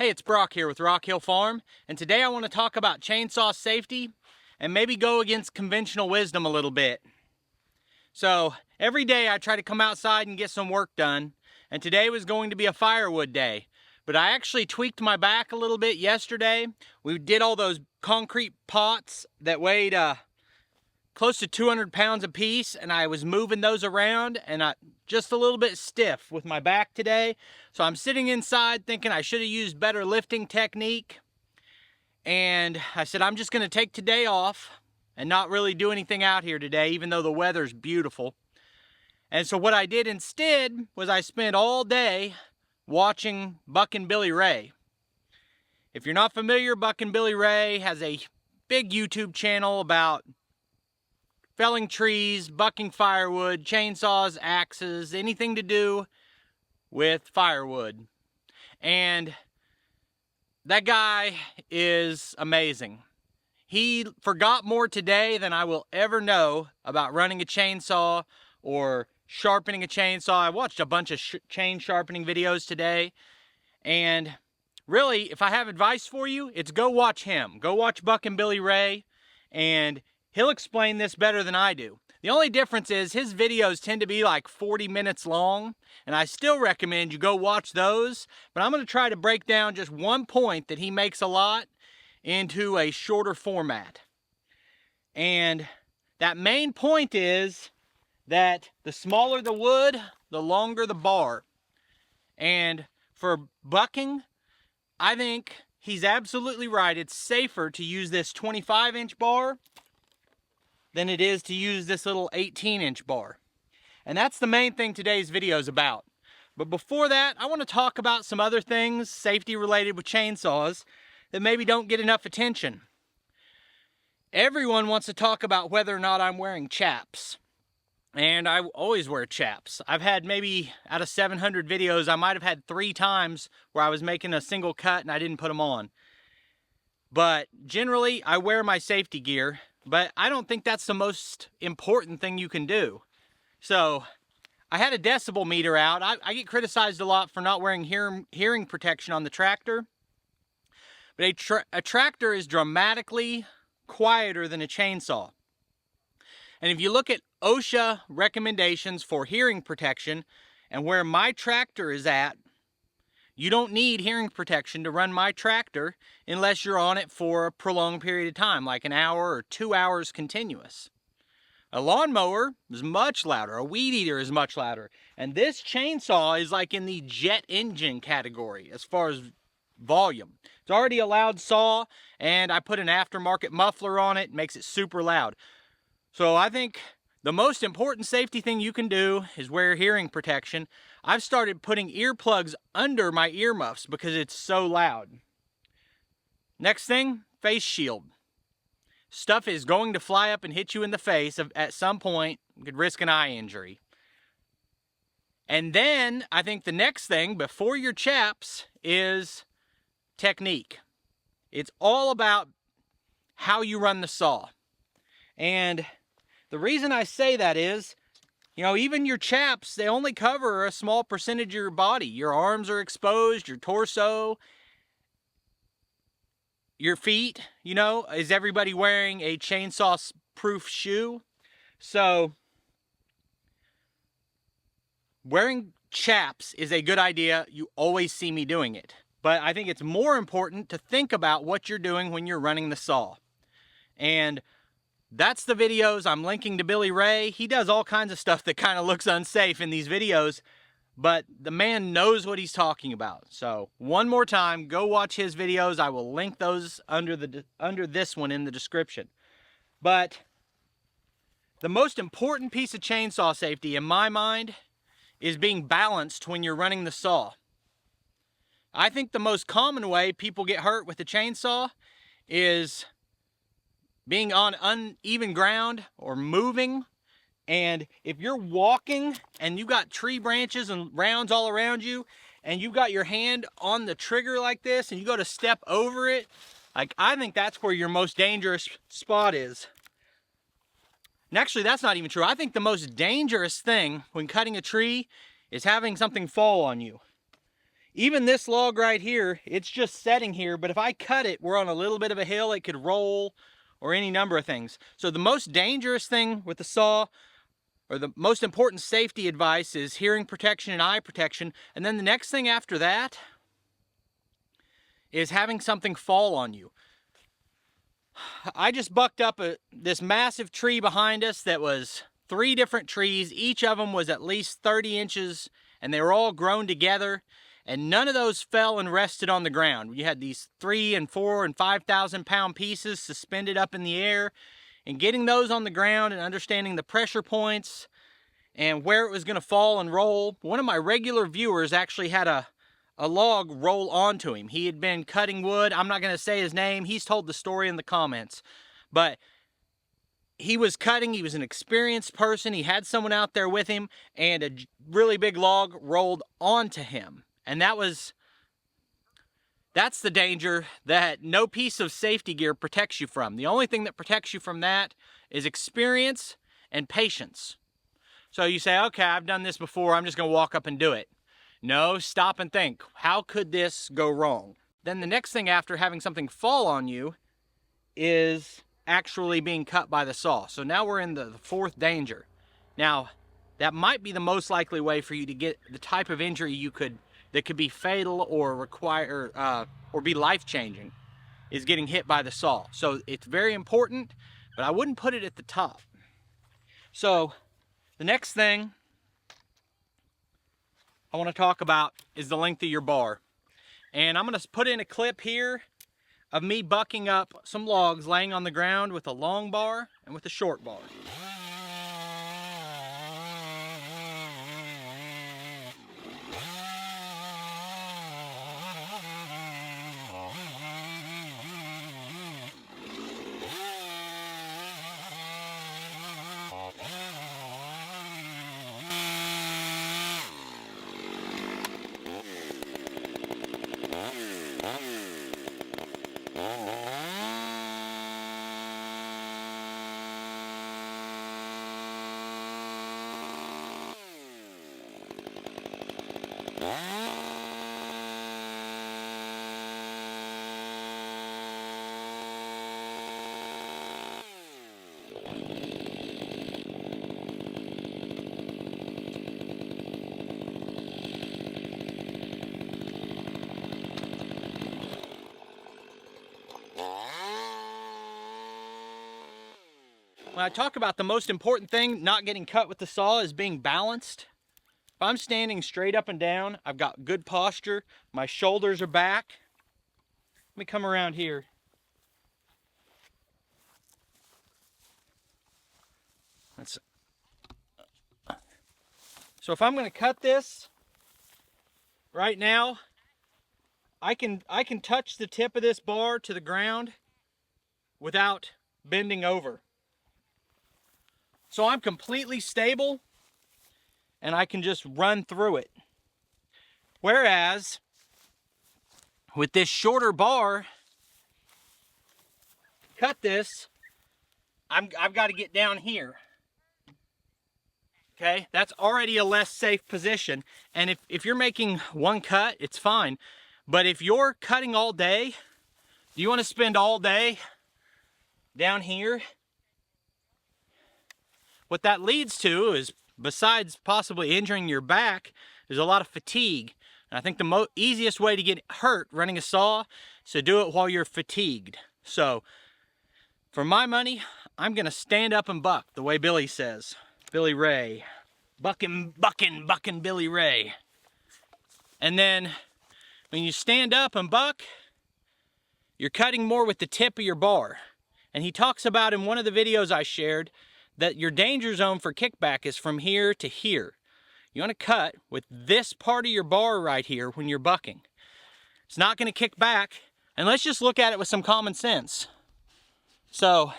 Hey, it's Brock here with Rock Hill Farm, and today I want to talk about chainsaw safety and maybe go against conventional wisdom a little bit. So, every day I try to come outside and get some work done, and today was going to be a firewood day. But I actually tweaked my back a little bit yesterday. We did all those concrete pots that weighed close to 200 pounds a piece, and I was moving those around, and I just a little bit stiff with my back today. So I'm sitting inside thinking I should have used better lifting technique. And I said, I'm just gonna take today off and not really do anything out here today, even though the weather's beautiful. And so what I did instead was I spent all day watching Buckin Billy Ray. If you're not familiar, Buckin Billy Ray has a big YouTube channel about felling trees, bucking firewood, chainsaws, axes, anything to do with firewood. And that guy is amazing. He forgot more today than I will ever know about running a chainsaw or sharpening a chainsaw. I watched a bunch of chain sharpening videos today. And really, if I have advice for you, it's go watch him. Go watch Buckin Billy Ray, and he'll explain this better than I do. The only difference is his videos tend to be like 40 minutes long, and I still recommend you go watch those, but I'm going to try to break down just one point that he makes a lot into a shorter format. And that main point is that the smaller the wood, the longer the bar. And for bucking, I think he's absolutely right. It's safer to use this 25-inch bar than it is to use this little 18-inch bar. And that's the main thing today's video is about. But before that, I want to talk about some other things safety related with chainsaws that maybe don't get enough attention. Everyone wants to talk about whether or not I'm wearing chaps. And I always wear chaps. I've had maybe out of 700 videos, I might have had 3 times where I was making a single cut and I didn't put them on. But generally, I wear my safety gear. But I don't think that's the most important thing you can do. So, I had a decibel meter out. I get criticized a lot for not wearing hearing protection on the tractor. But a tractor is dramatically quieter than a chainsaw. And if you look at OSHA recommendations for hearing protection and where my tractor is at, you don't need hearing protection to run my tractor unless you're on it for a prolonged period of time, like an hour or 2 hours continuous. A lawnmower is much louder. A weed eater is much louder. And this chainsaw is like in the jet engine category as far as volume. It's already a loud saw, and I put an aftermarket muffler on it. It makes it super loud. So I think the most important safety thing you can do is wear hearing protection. I've started putting earplugs under my earmuffs because it's so loud. Next thing, face shield. Stuff is going to fly up and hit you in the face at some point. You could risk an eye injury. And then I think the next thing before your chaps is technique. It's all about how you run the saw. And the reason I say that is, you know, even your chaps, they only cover a small percentage of your body. Your arms are exposed, your torso, your feet, you know. Is everybody wearing a chainsaw-proof shoe? So, wearing chaps is a good idea. You always see me doing it. But I think it's more important to think about what you're doing when you're running the saw. And that's the videos I'm linking to Billy Ray. He does all kinds of stuff that kind of looks unsafe in these videos, but the man knows what he's talking about. So one more time, go watch his videos. I will link those under this one in the description. But the most important piece of chainsaw safety in my mind is being balanced when you're running the saw. I think the most common way people get hurt with the chainsaw is being on uneven ground or moving. And if you're walking and you've got tree branches and rounds all around you and you've got your hand on the trigger like this and you go to step over it, like, I think that's where your most dangerous spot is. And actually, that's not even true. I think the most dangerous thing when cutting a tree is having something fall on you. even this log right here, it's just setting here, but if I cut it, we're on a little bit of a hill, it could roll or any number of things. So the most dangerous thing with the saw, or the most important safety advice, is hearing protection and eye protection. And then the next thing after that is having something fall on you. I just bucked up this massive tree behind us that was 3 different trees. Each of them was at least 30 inches, and they were all grown together, and none of those fell and rested on the ground. You had these 3 and 4 and 5,000 pound pieces suspended up in the air, and getting those on the ground and understanding the pressure points and where it was going to fall and roll. One of my regular viewers actually had a log roll onto him. He had been cutting wood. I'm not going to say his name. He's told the story in the comments. But he was cutting. He was an experienced person. He had someone out there with him, and a really big log rolled onto him. And that's the danger that no piece of safety gear protects you from. The only thing that protects you from that is experience and patience. So you say, okay, I've done this before. I'm just going to walk up and do it. No, stop and think. How could this go wrong? Then the next thing after having something fall on you is actually being cut by the saw. So now we're in the 4th danger. Now, that might be the most likely way for you to get the type of injury that could be fatal or require or be life-changing, is getting hit by the saw. So it's very important, but I wouldn't put it at the top. So the next thing I want to talk about is the length of your bar. And I'm going to put in a clip here of me bucking up some logs laying on the ground with a long bar and with a short bar. When I talk about the most important thing, not getting cut with the saw, is being balanced. If I'm standing straight up and down, I've got good posture, my shoulders are back. Let me come around here. So if I'm going to cut this right now, I can touch the tip of this bar to the ground without bending over. So I'm completely stable, and I can just run through it. Whereas with this shorter bar, cut this, I've got to get down here. Okay, that's already a less safe position. And if you're making one cut, it's fine. But if you're cutting all day, do you want to spend all day down here? What that leads to is, besides possibly injuring your back, there's a lot of fatigue. And I think the easiest way to get hurt running a saw is to do it while you're fatigued. So, for my money, I'm going to stand up and buck, the way Billy says. Billy Ray. Buckin, Billy Ray. And then, when you stand up and buck, you're cutting more with the tip of your bar. And he talks about in one of the videos I shared that your danger zone for kickback is from here to here. You want to cut with this part of your bar right here when you're bucking. It's not going to kick back, and let's just look at it with some common sense. So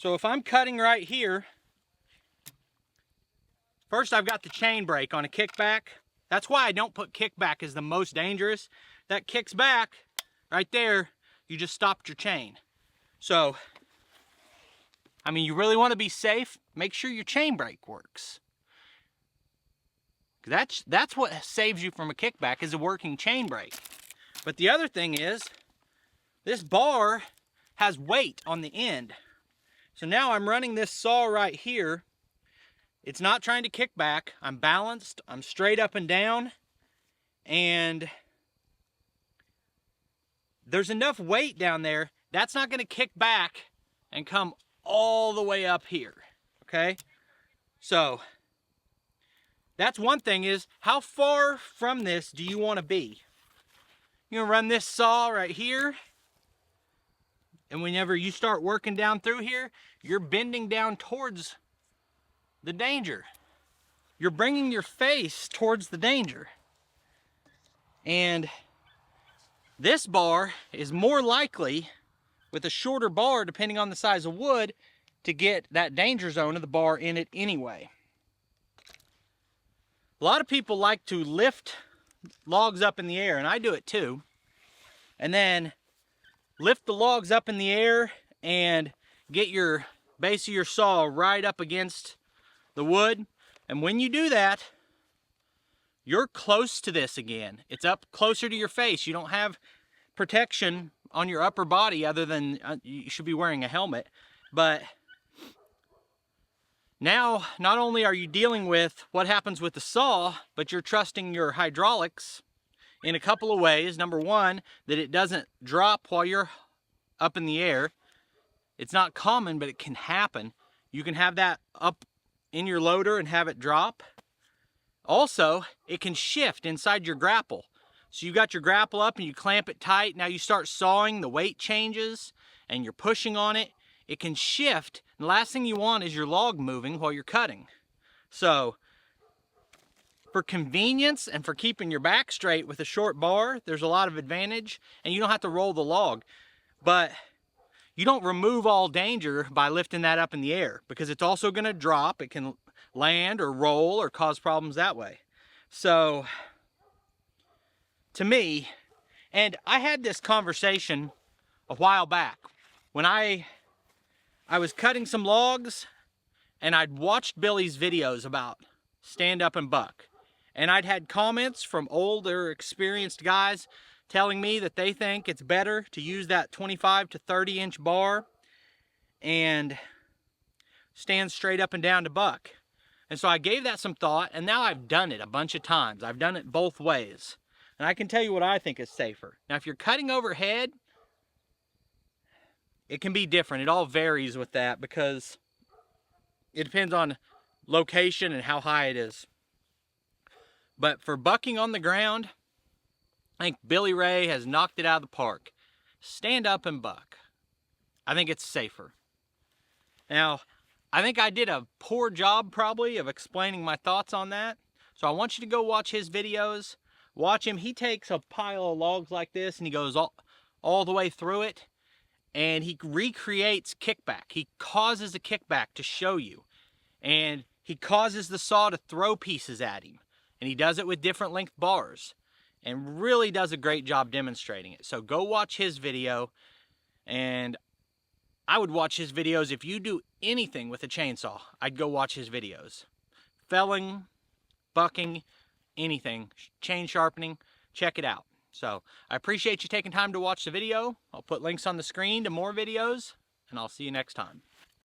if I'm cutting right here, first I've got the chain brake on a kickback. That's why I don't put kickback as the most dangerous. That kicks back right there, you just stopped your chain. So, I mean, you really want to be safe, make sure your chain brake works. That's what saves you from a kickback, is a working chain brake. But the other thing is, this bar has weight on the end. So now I'm running this saw right here. It's not trying to kick back. I'm balanced, I'm straight up and down, and there's enough weight down there, that's not gonna kick back and come all the way up here, okay? So, that's one thing, is how far from this do you wanna be? You're gonna run this saw right here, and whenever you start working down through here, you're bending down towards the danger. You're bringing your face towards the danger. And this bar is more likely, with a shorter bar, depending on the size of wood, to get that danger zone of the bar in it anyway. A lot of people like to lift logs up in the air, and I do it too, and then lift the logs up in the air and get your base of your saw right up against the wood. And when you do that, you're close to this again. It's up closer to your face. You don't have protection on your upper body other than you should be wearing a helmet. But now, not only are you dealing with what happens with the saw, but you're trusting your hydraulics in a couple of ways. Number one, that it doesn't drop while you're up in the air. It's not common, but it can happen. You can have that up in your loader and have it drop. Also, it can shift inside your grapple. So you got your grapple up and you clamp it tight. Now you start sawing, the weight changes and you're pushing on it. It can shift. And the last thing you want is your log moving while you're cutting. So for convenience and for keeping your back straight with a short bar, there's a lot of advantage, and you don't have to roll the log. But you don't remove all danger by lifting that up in the air, because it's also going to drop. It can land or roll or cause problems that way. So to me, and I had this conversation a while back when I was cutting some logs, and I'd watched Billy's videos about stand up and buck, and I'd had comments from older experienced guys telling me that they think it's better to use that 25 to 30 inch bar and stand straight up and down to buck. And so I gave that some thought, and now I've done it a bunch of times. I've done it both ways, and I can tell you what I think is safer. Now, if you're cutting overhead, it can be different. It all varies with that, because it depends on location and how high it is. But for bucking on the ground, I think Billy Ray has knocked it out of the park. Stand up and buck. I think it's safer. Now, I think I did a poor job probably of explaining my thoughts on that. So I want you to go watch his videos. Watch him. He takes a pile of logs like this and he goes all the way through it. And he recreates kickback. He causes a kickback to show you. And he causes the saw to throw pieces at him. And he does it with different length bars. And really does a great job demonstrating it. So go watch his video. And I would watch his videos if you do anything with a chainsaw. I'd go watch his videos. Felling, bucking, anything, chain sharpening, check it out. So I appreciate you taking time to watch the video. I'll put links on the screen to more videos, and I'll see you next time.